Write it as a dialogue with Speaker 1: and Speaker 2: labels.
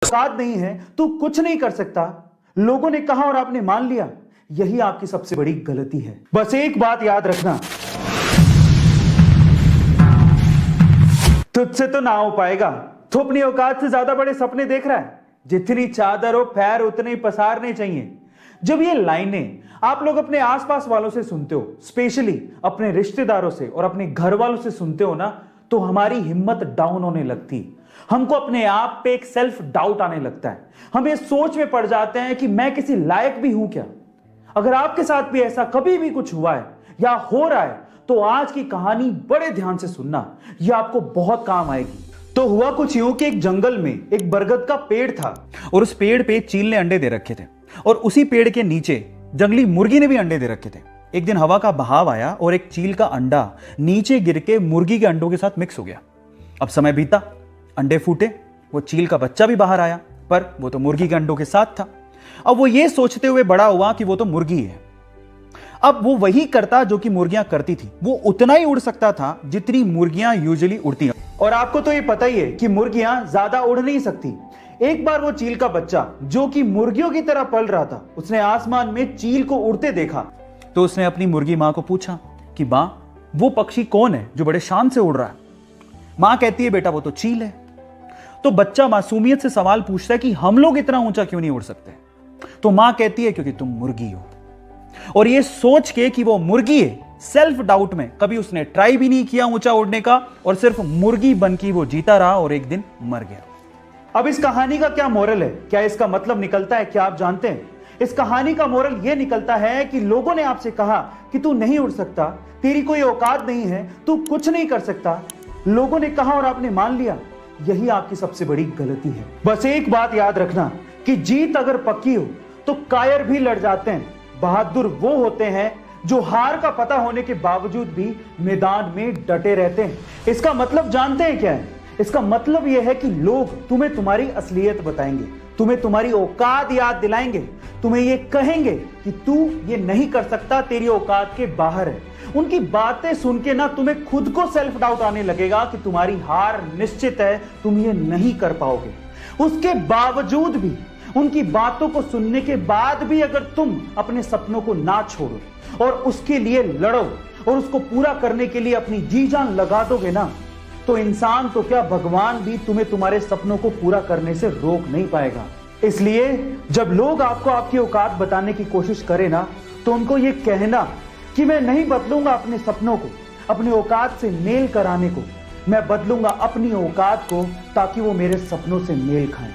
Speaker 1: औकात नहीं है, तू कुछ नहीं कर सकता, लोगों ने कहा और आपने मान लिया। यही आपकी सबसे बड़ी गलती है। बस एक बात याद रखना, तुझसे तो ना हो पाएगा। तू अपनी औकात से ज्यादा बड़े सपने देख रहा है। जितनी चादर हो पैर उतने ही पसारने चाहिए। जब ये लाइनें आप लोग अपने आसपास वालों से सुनते हो, स्पेशली अपने रिश्तेदारों से और अपने घर वालों से सुनते हो ना, तो हमारी हिम्मत डाउन होने लगती। हमको अपने आप पे एक सेल्फ डाउट आने लगता है। हम ये सोच में पड़ जाते हैं कि मैं किसी लायक भी हूं क्या। अगर आपके साथ भी ऐसा कभी भी कुछ हुआ है या हो रहा है, तो आज की कहानी बड़े ध्यान से सुनना, यह आपको बहुत काम आएगी। तो हुआ कुछ यूं कि एक जंगल में एक बरगद का पेड़ था और उस पेड़ पे चील ने अंडे दे रखे थे और उसी पेड़ के नीचे जंगली मुर्गी ने भी अंडे दे रखे थे। एक दिन हवा का बहाव आया और एक चील का अंडा नीचे गिर के मुर्गी के अंडों के साथ मिक्स हो गया। अब समय बीता, अंडे फूटे, वो चील का बच्चा भी बाहर आया, पर वो तो मुर्गी के अंडों के साथ था। अब वो ये सोचते हुए बड़ा हुआ कि वो तो मुर्गी है। अब वो वही करता जो कि मुर्गियां करती थी। वो उतना ही उड़ सकता था जितनी मुर्गियां यूजुअली उड़ती हैं। और आपको तो ये पता ही है कि मुर्गियां ज्यादा उड़ नहीं सकती। एक बार वो चील का बच्चा जो कि मुर्गियों की तरह पल रहा था, उसने आसमान में चील को उड़ते देखा। तो उसने अपनी मुर्गी मां को पूछा कि मां, वो पक्षी कौन है जो बड़े शान से उड़ रहा है? मां कहती है, बेटा वो तो चील है। तो बच्चा मासूमियत से सवाल पूछता है कि हम लोग इतना ऊंचा क्यों नहीं उड़ सकते? तो मां कहती है, क्योंकि तुम मुर्गी हो। और ये सोच के कि वो मुर्गी है, सेल्फ डाउट में कभी उसने ट्राई भी नहीं किया ऊंचा उड़ने का और सिर्फ मुर्गी बन के वो जीता रहा और एक दिन मर गया। अब इस कहानी का क्या मोरल है? क्या इसका मतलब निकलता है? क्या आप जानते हैं? इस कहानी का मोरल यह निकलता है कि लोगों ने आपसे कहा कि तू नहीं उड़ सकता, तेरी कोई औकात नहीं है, तू कुछ नहीं कर सकता। लोगों ने कहा और आपने मान लिया। यही आपकी सबसे बड़ी गलती है। बस एक बात याद रखना कि जीत अगर पक्की हो तो कायर भी लड़ जाते हैं। बहादुर वो होते हैं जो हार का पता होने के बावजूद भी मैदान में डटे रहते हैं। इसका मतलब जानते हैं क्या है? इसका मतलब यह है कि लोग तुम्हें तुम्हारी असलियत बताएंगे, तुम्हें तुम्हारी औकात याद दिलाएंगे, तुम्हें यह कहेंगे कि तू ये नहीं कर सकता, तेरी औकात के बाहर है। उनकी बातें सुन के ना तुम्हें खुद को सेल्फ डाउट आने लगेगा कि तुम्हारी हार निश्चित है, तुम ये नहीं कर पाओगे। उसके बावजूद भी, उनकी बातों को सुनने के बाद भी अगर तुम अपने सपनों को ना छोड़ो और उसके लिए लड़ो और उसको पूरा करने के लिए अपनी जी जान लगा दोगे ना, तो इंसान तो क्या, भगवान भी तुम्हें तुम्हारे सपनों को पूरा करने से रोक नहीं पाएगा। इसलिए जब लोग आपको आपकी औकात बताने की कोशिश करें ना, तो उनको ये कहना कि मैं नहीं बदलूंगा अपने सपनों को, अपने औकात से मेल कराने को। मैं बदलूंगा अपनी औकात को ताकि वो मेरे सपनों से मेल खाएं।